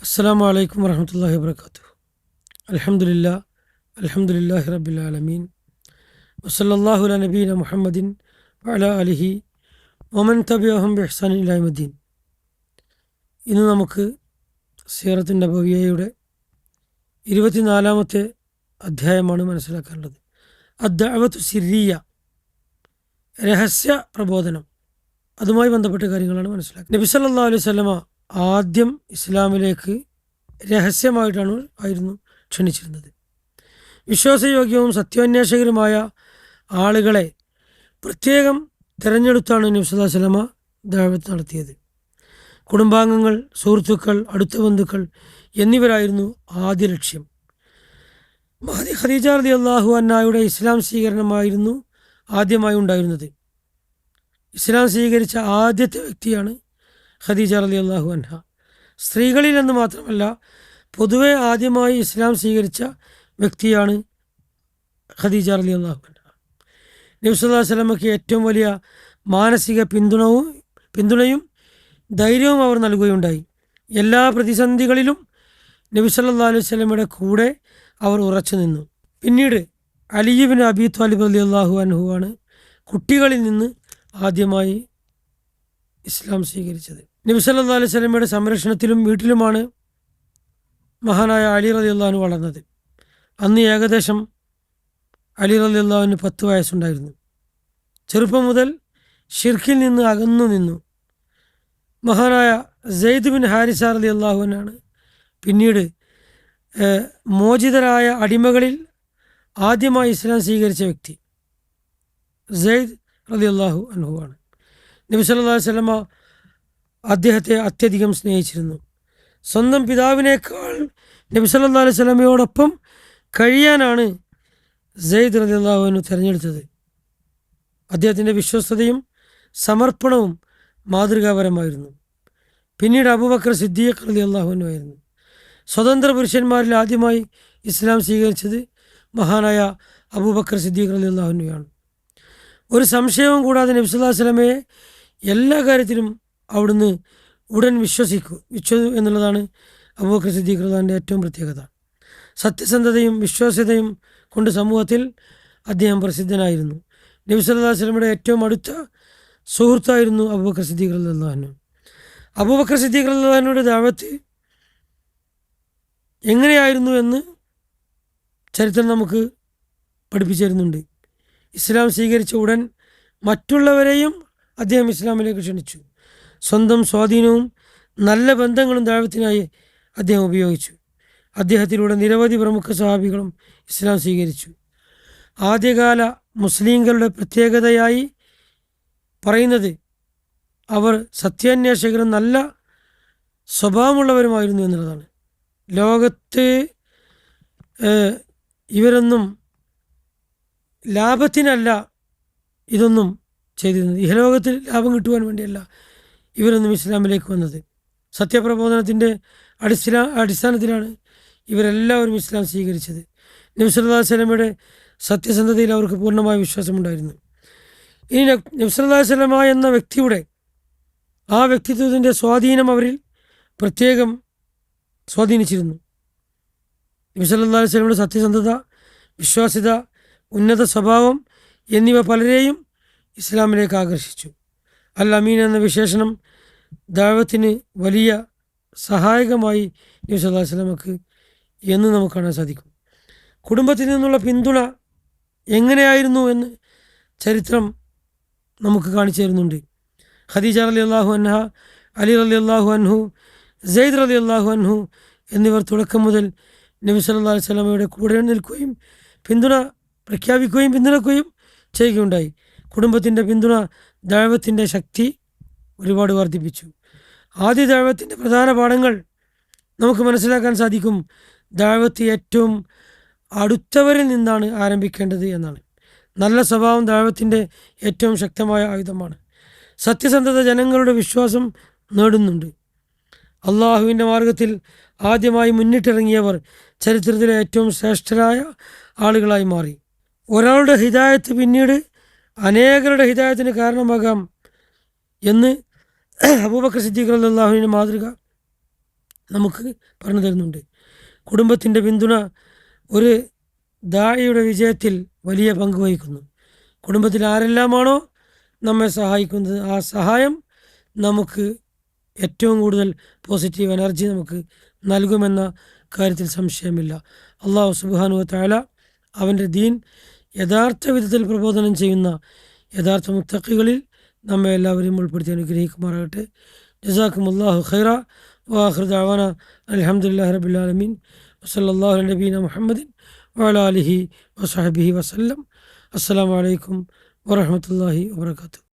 അസ്സലാമു അലൈക്കും വറഹ്മത്തുള്ളാഹി വബറകാതുഹു. അൽഹംദുലില്ലാഹി റബ്ബിൽ ആലമീൻ വസല്ലല്ലാഹു അലാ നബീന മുഹമ്മദിൻ വഅലാ ആലിഹി വമൻ തബിഅഹും ബിഇഹ്സാനിൻ ഇലാ യൗമിദ്ദീൻ. ഇന്ന് നമുക്ക് സീറത്തുൻ നബവിയ്യയുടെ 24-ാമത്തെ അധ്യായമാണ് മനസ്സിലാക്കാനുള്ളത്. അദ്ദഅവത്തു സിർരിയ, രഹസ്യ പ്രബോധനം. അതുമായി ബന്ധപ്പെട്ട കാര്യങ്ങളാണ് മനസ്സിലാക്കുന്നത്. നബി സല്ലല്ലാഹു അലൈഹി വസല്ലമ ആദ്യം ഇസ്ലാമിലേക്ക് ആയിരുന്നു ക്ഷണിച്ചിരുന്നത്. വിശ്വാസയോഗ്യവും സത്യാന്വേഷകരുമായ ആളുകളെ പ്രത്യേകം തിരഞ്ഞെടുത്താണ് നബി സല്ലല്ലാഹു അലൈഹി വസല്ലമ ദഅവത്ത് നടത്തിയത്. കുടുംബാംഗങ്ങൾ, സുഹൃത്തുക്കൾ, അടുത്ത ബന്ധുക്കൾ എന്നിവരായിരുന്നു ആദ്യ ലക്ഷ്യം. മഹദി ഖദീജ റളിയല്ലാഹു അൻഹയുടെ ഇസ്ലാം സ്വീകരണമായിരുന്നു ആദ്യമായി ഉണ്ടായിരുന്നത്. ഇസ്ലാം സ്വീകരിച്ച ആദ്യത്തെ വ്യക്തിയാണ് ഖദീജ റളിയല്ലാഹു അൻഹ. സ്ത്രീകളിൽ എന്ന് മാത്രമല്ല, പൊതുവെ ആദ്യമായി ഇസ്ലാം സ്വീകരിച്ച വ്യക്തിയാണ് ഖദീജ റളിയല്ലാഹു അൻഹ. നബി സല്ലല്ലാഹു അലൈഹി വസല്ലമയ്ക്ക് ഏറ്റവും വലിയ മാനസിക പിന്തുണയും ധൈര്യവും അവർ നൽകുകയുണ്ടായി. എല്ലാ പ്രതിസന്ധികളിലും നബി സല്ലല്ലാഹു അലൈഹി വസല്ലമയുടെ കൂടെ അവർ ഉറച്ചു നിന്നു. പിന്നീട് അലി ഇബ്നു അബീ ത്വാലിബ് റളിയല്ലാഹു അൻഹു ആണ് കുട്ടികളിൽ നിന്ന് ആദ്യമായി ഇസ്ലാം സ്വീകരിച്ചത്. നബി സല്ലല്ലാഹു അലൈഹി വസല്ലമയുടെ സംരക്ഷണത്തിലും വീട്ടിലുമാണ് മഹാനായ അലി റളിയല്ലാഹു അൻഹു വളർന്നത്. അന്ന് ഏകദേശം അലി റളിയല്ലാഹു അൻഹു 10 വയസ്സുണ്ടായിരുന്നു. ചെറുപ്പം മുതൽ ഷിർക്കിൽ നിന്ന് അകന്നു നിന്നു. മഹാനായ സെയ്ദ് ബിൻ ഹാരിസ റളിയല്ലാഹു അൻഹു പിന്നീട് മോചിതരായ അടിമകളിൽ ആദ്യമായി ഇസ്ലാം സ്വീകരിച്ച വ്യക്തി സെയ്ദ് റളിയല്ലാഹു അൻഹു ആണ്. നബി സല്ലല്ലാഹു അലൈഹി വസല്ലമ അദ്ദേഹത്തെ അത്യധികം സ്നേഹിച്ചിരുന്നു. സ്വന്തം പിതാവിനേക്കാൾ നബി സല്ലല്ലാഹു അലൈഹി വസല്ലമയോടൊപ്പം കഴിയാനാണ് സെയ്ദ് റളിയല്ലാഹു അൻഹു തിരഞ്ഞെടുത്തത്. അദ്ദേഹത്തിൻ്റെ വിശ്വസ്തതയും സമർപ്പണവും മാതൃകാപരമായിരുന്നു. പിന്നീട് അബൂബക്കർ സിദ്ദീഖ് റളിയല്ലാഹു അൻഹു ആയിരുന്നു. സ്വതന്ത്ര പുരുഷന്മാരിൽ ആദ്യമായി ഇസ്ലാം സ്വീകരിച്ചത് മഹാനായ അബൂബക്കർ സിദ്ദീഖ് റളിയല്ലാഹു അൻഹു ആണ്. ഒരു സംശയവും കൂടാതെ നബി സല്ലല്ലാഹു അലൈഹി വസല്ലമയെ എല്ലാ കാര്യത്തിലും അവിടുന്ന് ഉടൻ വിശ്വസിച്ചു എന്നുള്ളതാണ് അബൂബക്കർ സിദ്ദീഖ് റളിയല്ലാഹുവിൻ്റെ ഏറ്റവും പ്രത്യേകത. സത്യസന്ധതയും വിശ്വാസ്യതയും കൊണ്ട് സമൂഹത്തിൽ അദ്ദേഹം പ്രസിദ്ധനായിരുന്നു. നബി സല്ലല്ലാഹു അലൈഹി വസല്ലമയുടെ ഏറ്റവും അടുത്ത സുഹൃത്തായിരുന്നു അബൂബക്കർ സിദ്ദീഖ് റളിയല്ലാഹു അൻഹു. അബൂബക്കർ സിദ്ദീഖ് റളിയല്ലാഹു അൻഹുവിൻ്റെ ദഅവത്ത് എങ്ങനെയായിരുന്നു എന്ന് ചരിത്രം നമുക്ക് പഠിപ്പിച്ചു തരുന്നുണ്ട്. ഇസ്ലാം സ്വീകരിച്ച ഉടൻ മറ്റുള്ളവരെയും അദ്ദേഹം ഇസ്ലാമിലേക്ക് ക്ഷണിച്ചു. സ്വന്തം സ്വാധീനവും നല്ല ബന്ധങ്ങളും ദഅവത്തിനായി അദ്ദേഹം ഉപയോഗിച്ചു. അദ്ദേഹത്തിലൂടെ നിരവധി പ്രമുഖ സ്വഹാബികളും ഇസ്ലാം സ്വീകരിച്ചു. ആദ്യകാല മുസ്ലിങ്ങളുടെ പ്രത്യേകതയായി പറയുന്നത് അവർ സത്യാന്വേഷകരും നല്ല സ്വഭാവമുള്ളവരുമായിരുന്നു എന്നുള്ളതാണ്. ലോകത്ത് ഇവരൊന്നും ലാഭത്തിനല്ല ഇതൊന്നും ചെയ്തിരുന്നത്. ഇഹലോകത്തിൽ ലാഭം കിട്ടുവാൻ വേണ്ടിയല്ല ഇവരൊന്നും ഇസ്ലാമിലേക്ക് വന്നത്. സത്യപ്രബോധനത്തിൻ്റെ അടിസ്ഥാനത്തിലാണ് ഇവരെല്ലാവരും ഇസ്ലാം സ്വീകരിച്ചത്. നബി സല്ലല്ലാഹു അലൈഹി വസല്ലമയുടെ സത്യസന്ധതയിൽ അവർക്ക് പൂർണ്ണമായ വിശ്വാസമുണ്ടായിരുന്നു. ഇനി നബി സല്ലല്ലാഹു അലൈഹി വസല്ലമ എന്ന വ്യക്തിയുടെ ആ വ്യക്തിത്വത്തിൻ്റെ സ്വാധീനം അവരിൽ പ്രത്യേകം സ്വാധീനിച്ചിരുന്നു. നബി സല്ലല്ലാഹു അലൈഹി വസല്ലമയുടെ സത്യസന്ധത, വിശ്വാസ്യത, ഉന്നത സ്വഭാവം എന്നിവ പലരെയും ഇസ്ലാമിലേക്ക് ആകർഷിച്ചു. അൽ അമീൻ എന്ന വിശേഷണം ദഅവത്തിന് വലിയ സഹായകമായി നബി സല്ലല്ലാഹു അലൈഹി വസല്ലമക്ക് എന്ന് നമുക്ക് കാണാൻ സാധിക്കും. കുടുംബത്തിൽ നിന്നുള്ള പിന്തുണ എങ്ങനെയായിരുന്നു എന്ന് ചരിത്രം നമുക്ക് കാണിച്ചു തരുന്നുണ്ട്. ഖദീജ റളിയല്ലാഹു അൻഹ, അലി റളിയല്ലാഹു അൻഹു, സെയ്ദ് റളിയല്ലാഹു അൻഹു എന്നിവർ തുടക്കം മുതൽ നബി സല്ലല്ലാഹു അലൈഹി വസല്ലമയുടെ കൂടെ നിൽക്കുകയും പിന്തുണ പ്രഖ്യാപിക്കുകയും പിന്തുണക്കുകയും ചെയ്യുകയുണ്ടായി. കുടുംബത്തിൻ്റെ പിന്തുണ ദഅവത്തിൻ്റെ ശക്തി ഒരുപാട് വർദ്ധിപ്പിച്ചു. ആദ്യ ദഅവത്തിൻ്റെ പ്രധാന പാഠങ്ങൾ നമുക്ക് മനസ്സിലാക്കാൻ സാധിക്കും. ദഅവത്ത് ഏറ്റവും അടുത്തവരിൽ നിന്നാണ് ആരംഭിക്കേണ്ടത് എന്നാണ്. നല്ല സ്വഭാവം ദഅവത്തിൻ്റെ ഏറ്റവും ശക്തമായ ആയുധമാണ്. സത്യസന്ധത ജനങ്ങളുടെ വിശ്വാസം നേടുന്നുണ്ട്. അള്ളാഹുവിൻ്റെ മാർഗത്തിൽ ആദ്യമായി മുന്നിട്ടിറങ്ങിയവർ ചരിത്രത്തിലെ ഏറ്റവും ശ്രേഷ്ഠരായ ആളുകളായി മാറി. ഒരാളുടെ ഹിദായത്ത് പിന്നീട് അനേകരുടെ ഹിദായത്തിന് കാരണമാകാം എന്ന് അബൂബക്കർ സിദ്ദീഖ് റളിയല്ലാഹു അൻഹുവിൻ്റെ മാതൃക നമുക്ക് പറഞ്ഞു തരുന്നുണ്ട്. കുടുംബത്തിൻ്റെ പിന്തുണ ഒരു ദാഇയുടെ വിജയത്തിൽ വലിയ പങ്ക് വഹിക്കുന്നു. കുടുംബത്തിൽ ആരെല്ലാമാണോ നമ്മെ സഹായിക്കുന്നത്, ആ സഹായം നമുക്ക് ഏറ്റവും കൂടുതൽ പോസിറ്റീവ് എനർജി നമുക്ക് നൽകുമെന്ന കാര്യത്തിൽ സംശയമില്ല. അള്ളാഹു സുബ്ഹാനഹു വ തആല അവൻ്റെ ദീൻ യഥാർത്ഥ വിധത്തിൽ പ്രബോധനം ചെയ്യുന്ന യഥാർത്ഥ മുത്തഖികളിൽ നമ്മെ എല്ലാവരെയും ഉൾപ്പെടുത്തി അനുഗ്രഹിക്കുമാറാകട്ടെ. ജസാക്കുമുല്ലാഹു ഖൈറ. വആഖിറു ദഅവാന അൽഹംദുലില്ലാഹി റബ്ബിൽ ആലമീൻ. വസല്ലല്ലാഹു അലാ നബീന മുഹമ്മദിൻ വഅലാ ആലിഹി വസഹ്ബിഹി വസല്ലം. അസ്സലാമു അലൈക്കും വറഹ്മത്തുള്ളാഹി വബറകാതുഹു.